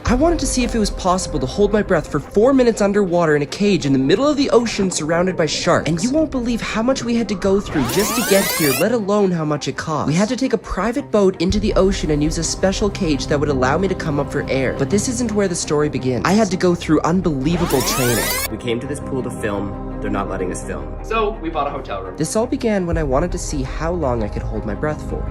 I wanted to see if it was possible to hold my breath for 4 minutes underwater in a cage in the middle of the ocean surrounded by sharks. And you won't believe how much we had to go through just to get here, let alone how much it cost. We had to take a private boat into the ocean and use a special cage that would allow me to come up for air. But this isn't where the story begins. I had to go through unbelievable training. We came to this pool to film. They're not letting us film. So we bought a hotel room. This all began when I wanted to see how long I could hold my breath for.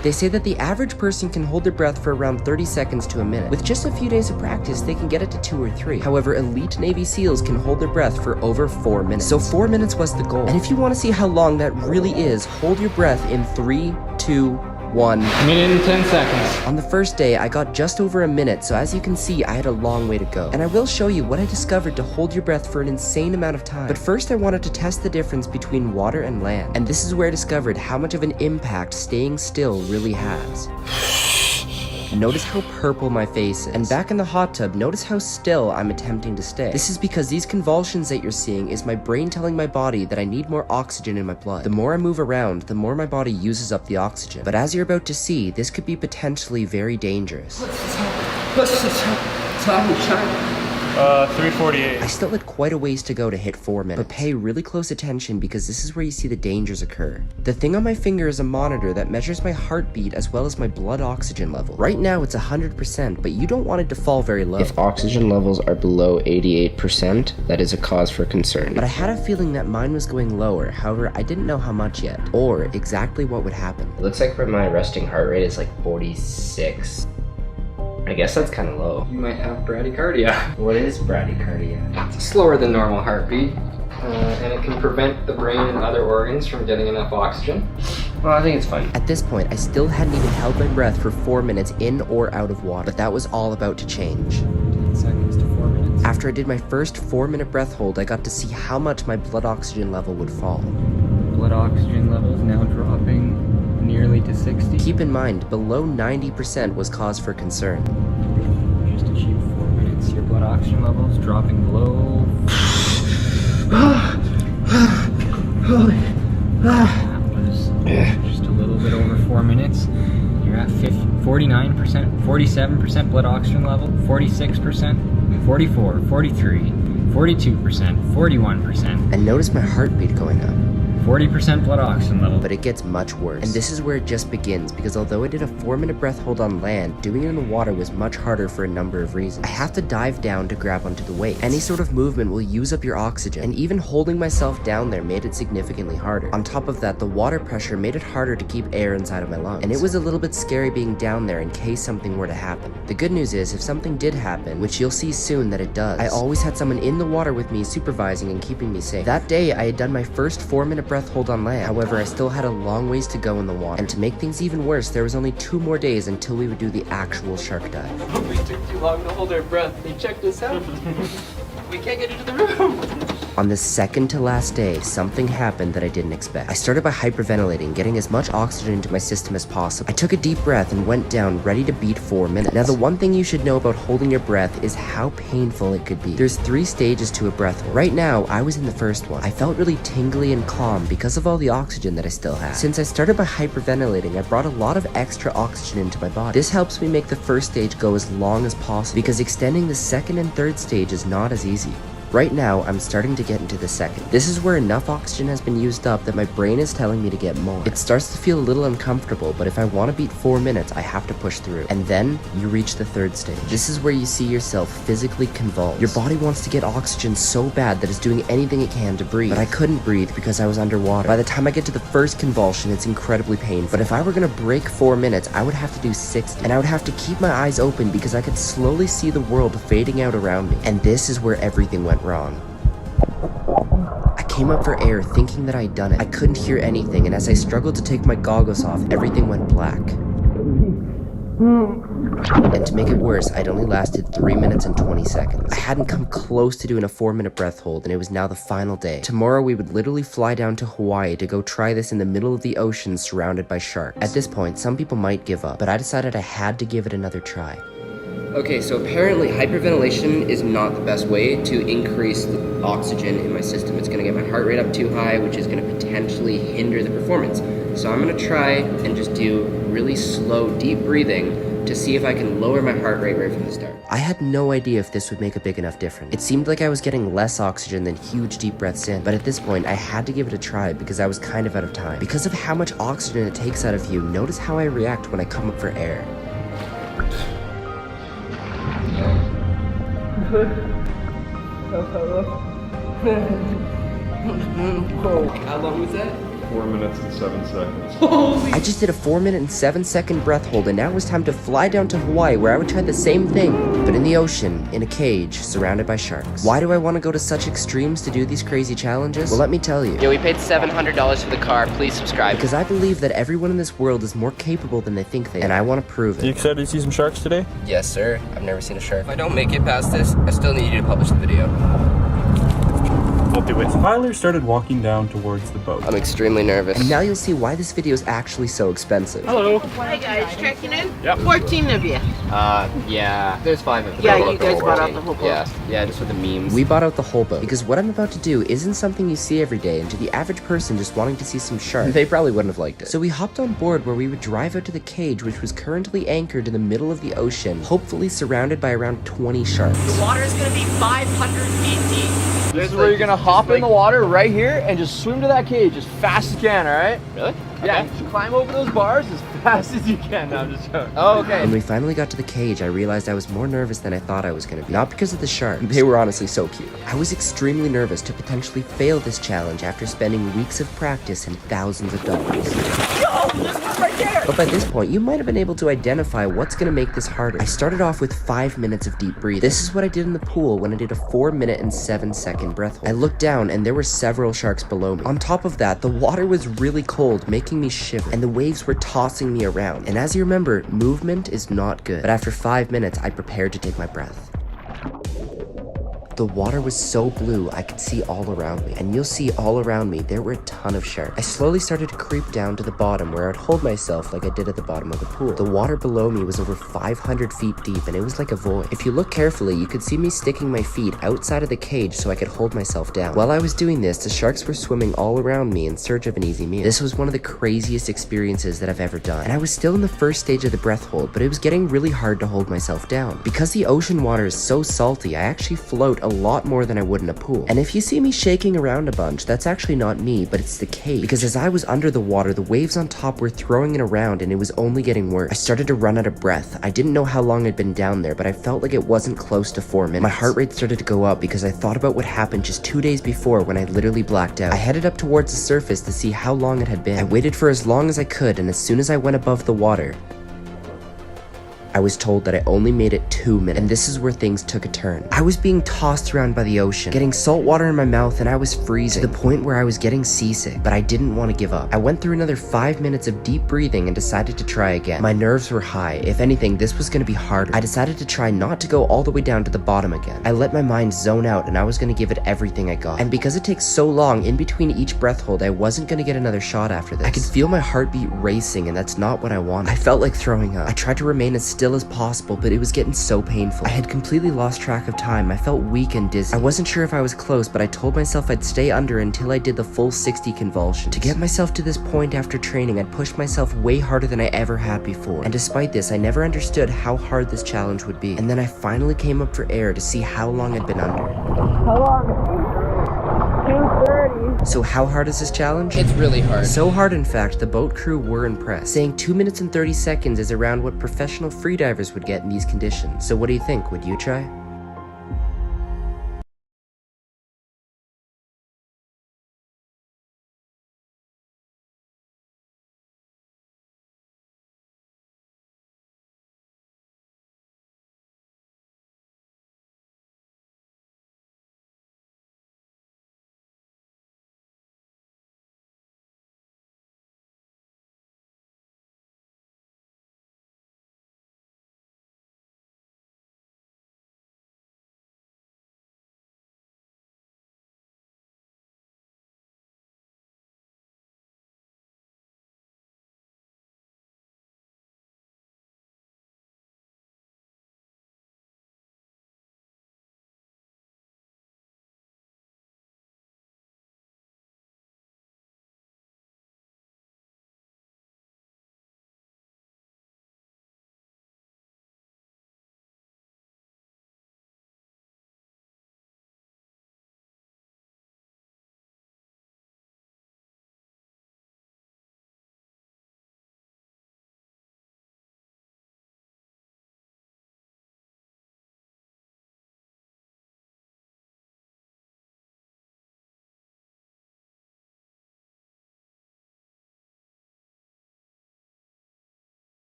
They say that the average person can hold their breath for around 30 seconds to a minute. With just a few days of practice, they can get it to 2 or 3. However, elite Navy SEALs can hold their breath for over 4 minutes. So 4 minutes was the goal. And if you want to see how long that really is, hold your breath in 3, 2, 1. Minute and 10 seconds. On the first day, I got just over a minute, so as you can see, I had a long way to go. And I will show you what I discovered to hold your breath for an insane amount of time. But first, I wanted to test the difference between water and land. And this is where I discovered how much of an impact staying still really has. Notice how purple my face is. And back in the hot tub, notice how still I'm attempting to stay. This is because these convulsions that you're seeing is my brain telling my body that I need more oxygen in my blood. The more I move around, the more my body uses up the oxygen. But as you're about to see, this could be potentially very dangerous. What's the time? 3:48. I still had quite a ways to go to hit 4 minutes, but pay really close attention because this is where you see the dangers occur. The thing on my finger is a monitor that measures my heartbeat as well as my blood oxygen level. Right now it's 100%, but you don't want it to fall very low. If oxygen levels are below 88%, that is a cause for concern. But I had a feeling that mine was going lower, however I didn't know how much yet, or exactly what would happen. It looks like for my resting heart rate is like 46. I guess that's kind of low. You might have bradycardia. What is bradycardia? It's slower than normal heartbeat, and it can prevent the brain and other organs from getting enough oxygen. Well, I think it's fine. At this point, I still hadn't even held my breath for 4 minutes in or out of water, but that was all about to change. 10 seconds to 4 minutes. After I did my first 4-minute breath hold, I got to see how much my blood oxygen level would fall. Blood oxygen levels now dropping nearly to 60. Keep in mind, below 90% was cause for concern. Just achieved 4 minutes. Your blood oxygen levels dropping below. That was just a little bit over 4 minutes. You're at 49%, 47% blood oxygen level, 46%, 44, 43, 42%, 41%. And notice my heartbeat going up. 40% blood oxygen level. But it gets much worse. And this is where it just begins, because although I did a 4-minute breath hold on land, doing it in the water was much harder for a number of reasons. I have to dive down to grab onto the weight. Any sort of movement will use up your oxygen, and even holding myself down there made it significantly harder. On top of that, the water pressure made it harder to keep air inside of my lungs. And it was a little bit scary being down there in case something were to happen. The good news is, if something did happen, which you'll see soon that it does, I always had someone in the water with me supervising and keeping me safe. That day, I had done my first 4-minute breath hold on land. However, I still had a long ways to go in the water. And to make things even worse, there was only 2 more days until we would do the actual shark dive. We took too long to hold our breath. They checked us out. We can't get into the room. On the second to last day, something happened that I didn't expect. I started by hyperventilating, getting as much oxygen into my system as possible. I took a deep breath and went down, ready to beat 4 minutes. Now, the one thing you should know about holding your breath is how painful it could be. There's 3 stages to a breath hold. Right now, I was in the first one. I felt really tingly and calm because of all the oxygen that I still had. Since I started by hyperventilating, I brought a lot of extra oxygen into my body. This helps me make the first stage go as long as possible, because extending the second and third stage is not as easy. Right now, I'm starting to get into the second. This is where enough oxygen has been used up that my brain is telling me to get more. It starts to feel a little uncomfortable, but if I want to beat 4 minutes, I have to push through. And then, you reach the third stage. This is where you see yourself physically convulse. Your body wants to get oxygen so bad that it's doing anything it can to breathe. But I couldn't breathe because I was underwater. By the time I get to the first convulsion, it's incredibly painful. But if I were gonna break 4 minutes, I would have to do 60. And I would have to keep my eyes open because I could slowly see the world fading out around me. And this is where everything went wrong. I came up for air thinking that I'd done it. I couldn't hear anything, and as I struggled to take my goggles off, everything went black. And to make it worse, I'd only lasted 3 minutes and 20 seconds. I hadn't come close to doing a 4-minute breath hold, and it was now the final day. Tomorrow we would literally fly down to Hawaii to go try this in the middle of the ocean surrounded by sharks. At this point, some people might give up, but I decided I had to give it another try. Okay, so apparently hyperventilation is not the best way to increase the oxygen in my system. It's gonna get my heart rate up too high, which is gonna potentially hinder the performance. So I'm gonna try and just do really slow, deep breathing to see if I can lower my heart rate right from the start. I had no idea if this would make a big enough difference. It seemed like I was getting less oxygen than huge deep breaths in, but at this point I had to give it a try because I was kind of out of time. Because of how much oxygen it takes out of you, notice how I react when I come up for air. How long was that? 4 minutes and 7 seconds. I just did a 4-minute and 7-second breath hold, and now it was time to fly down to Hawaii where I would try the same thing, but in the ocean, in a cage, surrounded by sharks. Why do I want to go to such extremes to do these crazy challenges? Well, let me tell you. Yeah, we paid $700 for the car. Please subscribe. Because I believe that everyone in this world is more capable than they think they are, and I want to prove You it. excited to see some sharks today? Yes, sir. I've never seen a shark. If I don't make it past this, I still need you to publish the video. We'll do it. Tyler started walking down towards the boat. I'm extremely nervous. And now you'll see why this video is actually so expensive. Hello. Hi guys, checking in? Yep. 14 of you. Yeah. There's 5 of them. Yeah, you guys bought out the whole boat. Yeah, just with the memes. We bought out the whole boat, because what I'm about to do isn't something you see every day, and to the average person just wanting to see some sharks, they probably wouldn't have liked it. So we hopped on board where we would drive out to the cage, which was currently anchored in the middle of the ocean, hopefully surrounded by around 20 sharks. The water is going to be 500 feet deep. This is where you're gonna hop in the water right here and just swim to that cage as fast as you can, alright? Really? Yeah, Okay. just climb over those bars as fast as you can. No, I'm just joking. Oh, okay. When we finally got to the cage, I realized I was more nervous than I thought I was going to be. Not because of the shark. They were honestly so cute. I was extremely nervous to potentially fail this challenge after spending weeks of practice and thousands of dollars. But by this point, you might have been able to identify what's going to make this harder. I started off with 5 minutes of deep breathing. This is what I did in the pool when I did a 4-minute and 7-second breath hold. I looked down and there were several sharks below me. On top of that, the water was really cold, making me shiver, and the waves were tossing me around. And as you remember, movement is not good. But after 5 minutes, I prepared to take my breath. The water was so blue, I could see all around me. And you'll see all around me, there were a ton of sharks. I slowly started to creep down to the bottom where I'd hold myself like I did at the bottom of the pool. The water below me was over 500 feet deep and it was like a void. If you look carefully, you could see me sticking my feet outside of the cage so I could hold myself down. While I was doing this, the sharks were swimming all around me in search of an easy meal. This was one of the craziest experiences that I've ever done. And I was still in the first stage of the breath hold, but it was getting really hard to hold myself down. Because the ocean water is so salty, I actually float a lot more than I would in a pool. And if you see me shaking around a bunch, that's actually not me, but it's the cage. Because as I was under the water, the waves on top were throwing it around and it was only getting worse. I started to run out of breath. I didn't know how long I'd been down there, but I felt like it wasn't close to 4 minutes. My heart rate started to go up because I thought about what happened just 2 days before when I literally blacked out. I headed up towards the surface to see how long it had been. I waited for as long as I could, and as soon as I went above the water, I was told that I only made it 2 minutes, and this is where things took a turn. I was being tossed around by the ocean, getting salt water in my mouth, and I was freezing to the point where I was getting seasick, but I didn't want to give up. I went through another 5 minutes of deep breathing and decided to try again. My nerves were high. If anything, this was going to be harder. I decided to try not to go all the way down to the bottom again. I let my mind zone out, and I was going to give it everything I got. And because it takes so long in between each breath hold, I wasn't going to get another shot after this. I could feel my heartbeat racing, and that's not what I wanted. I felt like throwing up. I tried to remain as still as possible, but it was getting so painful. I had completely lost track of time. I felt weak and dizzy. I wasn't sure if I was close, but I told myself I'd stay under until I did the full 60 convulsions. To get myself to this point after training, I'd pushed myself way harder than I ever had before. And despite this, I never understood how hard this challenge would be. And then I finally came up for air to see how long I'd been under. How long? 2:30. So how hard is this challenge? It's really hard. So hard, in fact, the boat crew were impressed, saying 2 minutes and 30 seconds is around what professional freedivers would get in these conditions. So what do you think? Would you try?